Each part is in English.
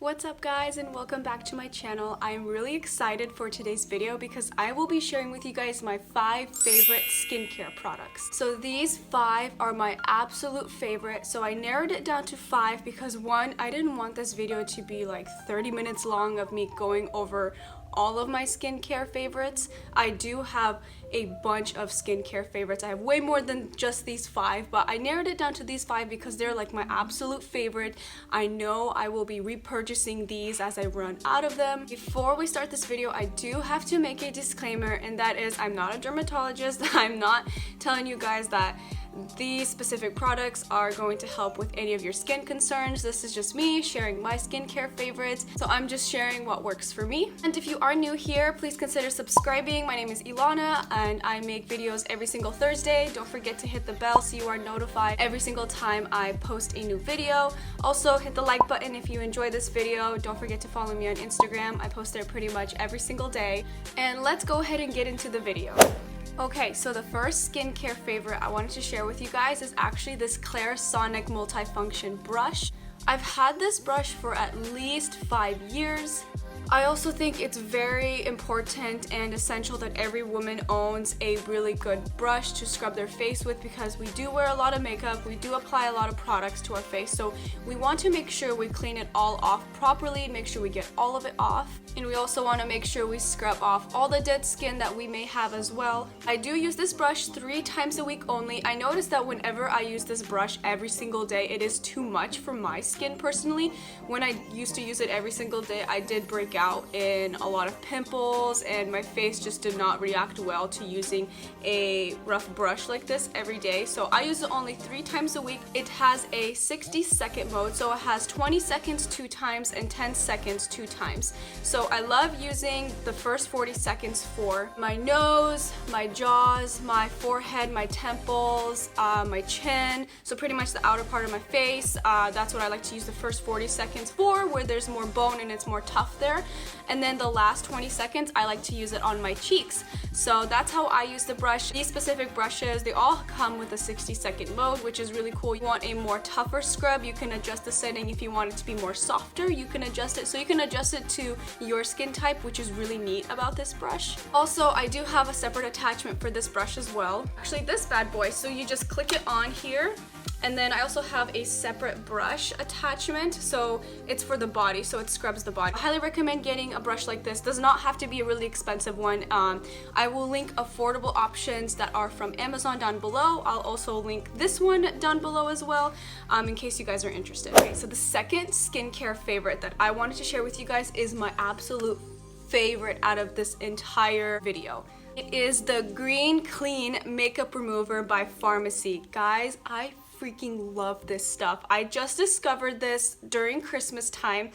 What's up guys, and welcome back to my channel. I'm really excited for today's video because I will be sharing with you guys my 5 favorite skincare products. So these 5 are my absolute favorite. So I narrowed it down to 5 because one, I didn't want this video to be like 30 minutes long of me going over all of my skincare favorites. I do have a bunch of skincare favorites. I have way more than just these 5, but I narrowed it down to these 5 because they're like my absolute favorite. I know I will be repurchasing these as I run out of them. Before we start this video, I do have to make a disclaimer, and that is I'm not a dermatologist. I'm not telling you guys that these specific products are going to help with any of your skin concerns. This is just me sharing my skincare favorites. So I'm just sharing what works for me. And if you are new here, please consider subscribing. My name is Elana and I make videos every single Thursday. Don't forget to hit the bell so you are notified every single time I post a new video. Also hit the like button if you enjoy this video. Don't forget to follow me on Instagram. I post there pretty much every single day. And let's go ahead and get into the video. Okay, so the first skincare favorite I wanted to share with you guys is actually this Clarisonic multifunction brush. I've had this brush for at least 5 years. I also think it's very important and essential that every woman owns a really good brush to scrub their face with, because we do wear a lot of makeup, we do apply a lot of products to our face, so we want to make sure we clean it all off properly, make sure we get all of it off, and we also want to make sure we scrub off all the dead skin that we may have as well. I do use this brush 3 times a week only. I noticed that whenever I use this brush every single day, it is too much for my skin personally. When I used to use it every single day, I did break out in a lot of pimples and my face just did not react well to using a rough brush like this every day. So I use it only 3 times a week. It has a 60-second mode, so it has 20 seconds 2 times and 10 seconds 2 times. So I love using the first 40 seconds for my nose, my jaws, my forehead, my temples, my chin, so pretty much the outer part of my face. That's what I like to use the first 40 seconds for, where there's more bone and it's more tough there. And then the last 20 seconds I like to use it on my cheeks. So that's how I use the brush. These specific brushes, they all come with a 60-second mode, which is really cool. You want a more tougher scrub, you can adjust the setting. If you want it to be more softer, you can adjust it. So you can adjust it to your skin type, which is really neat about this brush. Also, I do have a separate attachment for this brush as well. Actually, this bad boy, so you just click it on here. And then I also have a separate brush attachment, so it's for the body, so it scrubs the body. I highly recommend getting a brush like this. Does not have to be a really expensive one. I will link affordable options that are from Amazon down below. I'll also link this one down below as well, in case you guys are interested. Okay, so the second skincare favorite that I wanted to share with you guys is my absolute favorite out of this entire video. It is the Green Clean Makeup Remover by Pharmacy. Guys, I freaking love this stuff. I just discovered this during Christmas time.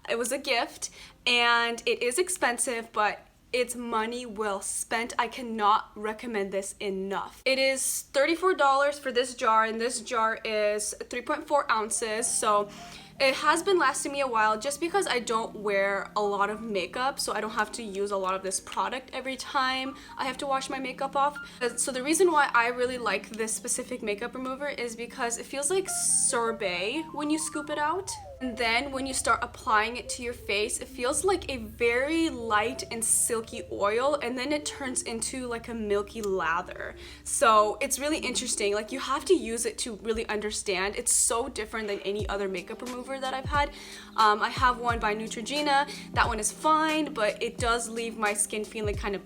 It was a gift and it is expensive, but it's money well spent. I cannot recommend this enough. It is $34 for this jar, and this jar is 3.4 ounces, so it has been lasting me a while just because I don't wear a lot of makeup, so I don't have to use a lot of this product every time I have to wash my makeup off. So the reason why I really like this specific makeup remover is because it feels like sorbet when you scoop it out. And then when you start applying it to your face, it feels like a very light and silky oil, and then it turns into like a milky lather. So it's really interesting. Like, you have to use it to really understand. It's so different than any other makeup remover that I've had. I have one by Neutrogena. That one is fine, but it does leave my skin feeling kind of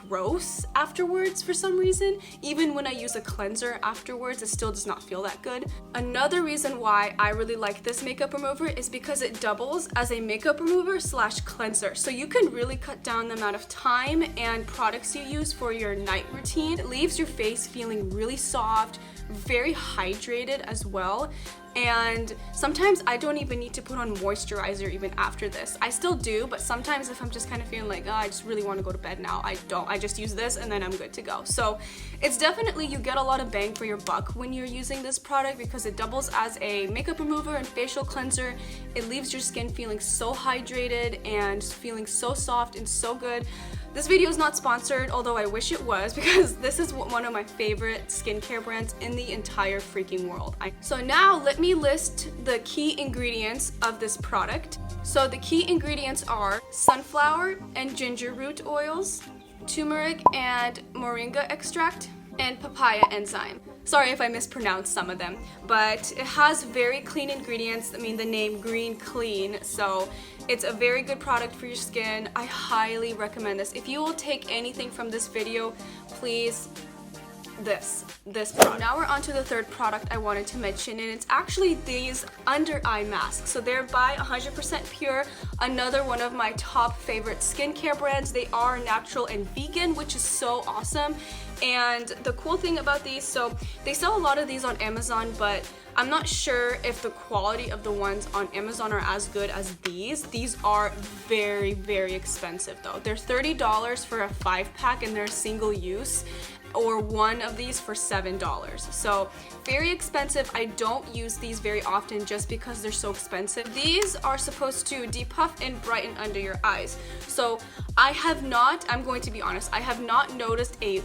gross afterwards for some reason. Even when I use a cleanser afterwards, it still does not feel that good. Another reason why I really like this makeup remover is because it doubles as a makeup remover / cleanser. So you can really cut down the amount of time and products you use for your night routine. It leaves your face feeling really soft, very hydrated as well. And sometimes I don't even need to put on moisturizer even after this. I still do, but sometimes if I'm just kind of feeling like, oh, I just really want to go to bed now, I don't. I just use this and then I'm good to go. So it's definitely, you get a lot of bang for your buck when you're using this product because it doubles as a makeup remover and facial cleanser. It leaves your skin feeling so hydrated and feeling so soft and so good. This video is not sponsored, although I wish it was, because this is one of my favorite skincare brands in the entire freaking world. So now let me list the key ingredients of this product. So the key ingredients are sunflower and ginger root oils, turmeric and moringa extract, and papaya enzyme. Sorry if I mispronounced some of them, but it has very clean ingredients. I mean, the name Green Clean, so it's a very good product for your skin. I highly recommend this. If you will take anything from this video, please this product. Now we're on to the third product I wanted to mention, and it's actually these under eye masks. So they're by 100% Pure, another one of my top favorite skincare brands. They are natural and vegan, which is so awesome. And the cool thing about these, so they sell a lot of these on Amazon, but I'm not sure if the quality of the ones on Amazon are as good as these. These are very, very expensive though. They're $30 for a 5-pack and they're single use, or one of these for $7. So very expensive. I don't use these very often just because they're so expensive. These are supposed to depuff and brighten under your eyes. So I'm going to be honest, I have not noticed a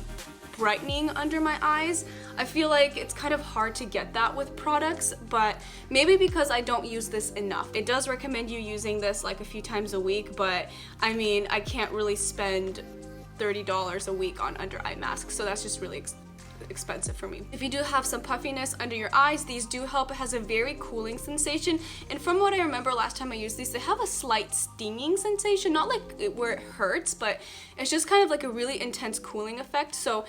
brightening under my eyes. I feel like it's kind of hard to get that with products, but maybe because I don't use this enough. It does recommend you using this like a few times a week, but I mean, I can't really spend $30 a week on under eye masks, so that's just really expensive for me. If you do have some puffiness under your eyes, these do help. It has a very cooling sensation, and from what I remember last time I used these, they have a slight stinging sensation, not like where it hurts, but it's just kind of like a really intense cooling effect. So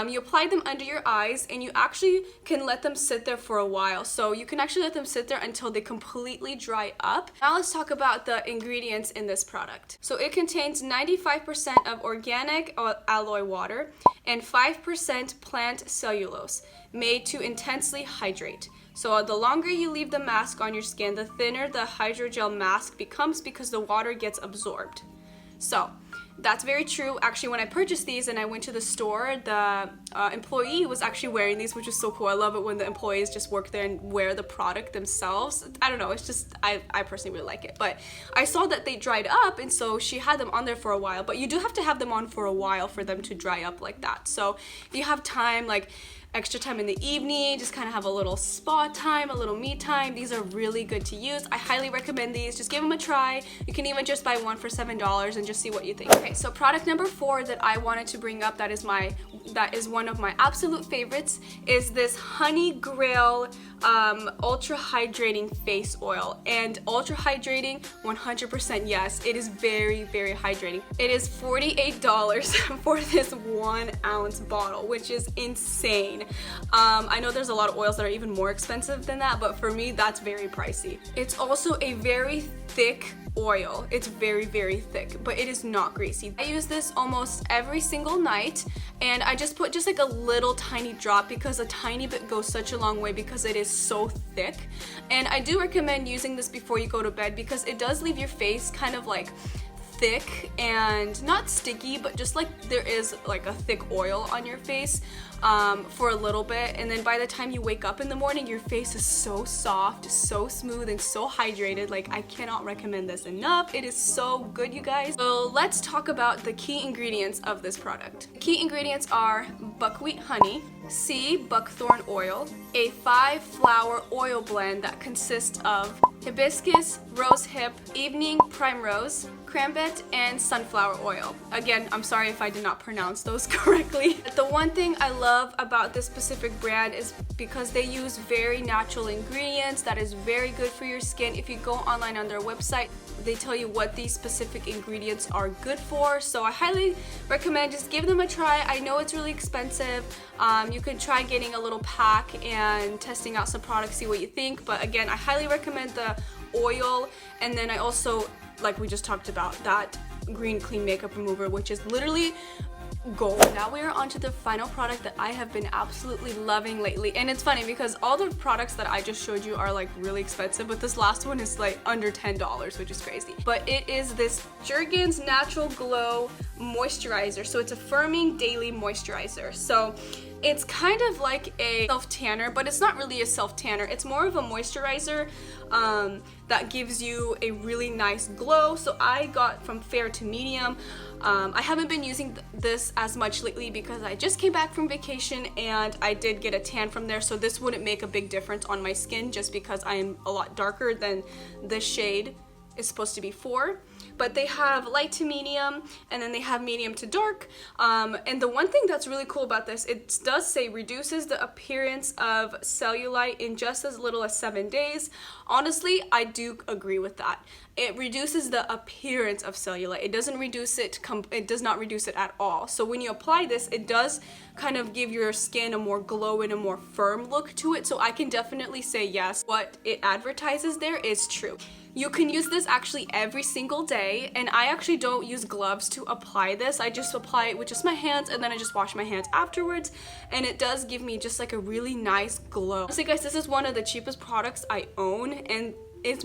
you apply them under your eyes, and you actually can let them sit there for a while. So you can actually let them sit there until they completely dry up. Now let's talk about the ingredients in this product. So it contains 95% of organic alloy water and 5% plant cellulose, made to intensely hydrate. So the longer you leave the mask on your skin, the thinner the hydrogel mask becomes because the water gets absorbed. So that's very true. Actually, when I purchased these and I went to the store, the employee was actually wearing these, which is so cool. I love it when the employees just work there and wear the product themselves. I don't know, it's just, I personally really like it. But I saw that they dried up, and so she had them on there for a while, but you do have to have them on for a while for them to dry up like that. So if you have time, like extra time in the evening, just kind of have a little spa time, a little me time, these are really good to use. I highly recommend these. Just give them a try. You can even just buy one for $7 and just see what you think. Okay, so product number 4 that I wanted to bring up, that is one of my absolute favorites, is this Honey Grail ultra hydrating face oil. And ultra hydrating, 100% yes, it is very, very hydrating. It is $48 for this 1 ounce bottle, which is insane. I know there's a lot of oils that are even more expensive than that, but for me, that's very pricey. It's also a very thick oil. It's very, very thick, but it is not greasy. I use this almost every single night, and I just put just like a little tiny drop because a tiny bit goes such a long way because it is so thick. And I do recommend using this before you go to bed because it does leave your face kind of like thick and not sticky, but just like there is like a thick oil on your face for a little bit, and then by the time you wake up in the morning, your face is so soft, so smooth, and so hydrated. Like, I cannot recommend this enough. It is so good, you guys. So let's talk about the key ingredients of this product. The key ingredients are buckwheat honey, sea buckthorn oil, a 5-flower oil blend that consists of hibiscus, rosehip, evening primrose, cranberry, and sunflower oil. Again, I'm sorry if I did not pronounce those correctly. But the one thing I love about this specific brand is because they use very natural ingredients that is very good for your skin. If you go online on their website, they tell you what these specific ingredients are good for. So I highly recommend just give them a try. I know it's really expensive. You can try getting a little pack and testing out some products, see what you think. But again, I highly recommend the oil, and then I also, like we just talked about, that Green Clean makeup remover, which is literally gold. Now we are on to the final product that I have been absolutely loving lately, and it's funny because all the products that I just showed you are like really expensive, but this last one is like under $10, which is crazy. But it is this Jergens Natural Glow moisturizer. So it's a firming daily moisturizer. So it's kind of like a self-tanner, but it's not really a self-tanner. It's more of a moisturizer that gives you a really nice glow. So I got from fair to medium. I haven't been using this as much lately because I just came back from vacation and I did get a tan from there, so this wouldn't make a big difference on my skin just because I am a lot darker than this shade is supposed to be for. But they have light to medium, and then they have medium to dark. And the one thing that's really cool about this, it does say reduces the appearance of cellulite in just as little as 7 days. Honestly, I do agree with that. It reduces the appearance of cellulite. It doesn't reduce it, it does not reduce it at all. So when you apply this, it does kind of give your skin a more glow and a more firm look to it. So I can definitely say yes, what it advertises there is true. You can use this actually every single day, and I actually don't use gloves to apply this. I just apply it with just my hands, and then I just wash my hands afterwards, and it does give me just like a really nice glow. So guys, this is one of the cheapest products I own, and it's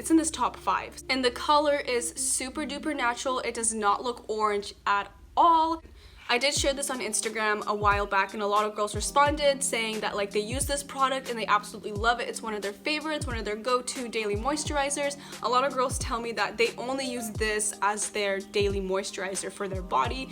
in this top 5. And the color is super duper natural. It does not look orange at all. I did share this on Instagram a while back, and a lot of girls responded saying that like they use this product and they absolutely love it. It's one of their favorites, one of their go-to daily moisturizers. A lot of girls tell me that they only use this as their daily moisturizer for their body.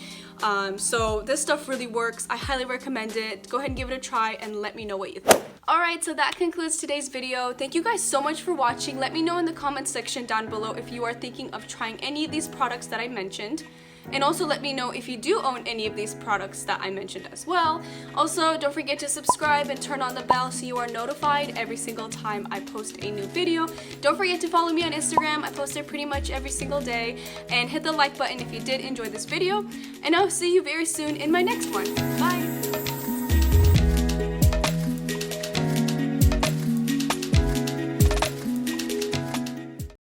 So this stuff really works. I highly recommend it. Go ahead and give it a try and let me know what you think. Alright, so that concludes today's video. Thank you guys so much for watching. Let me know in the comments section down below if you are thinking of trying any of these products that I mentioned. And also let me know if you do own any of these products that I mentioned as well. Also, don't forget to subscribe and turn on the bell so you are notified every single time I post a new video. Don't forget to follow me on Instagram. I post there pretty much every single day. And hit the like button if you did enjoy this video. And I'll see you very soon in my next one. Bye!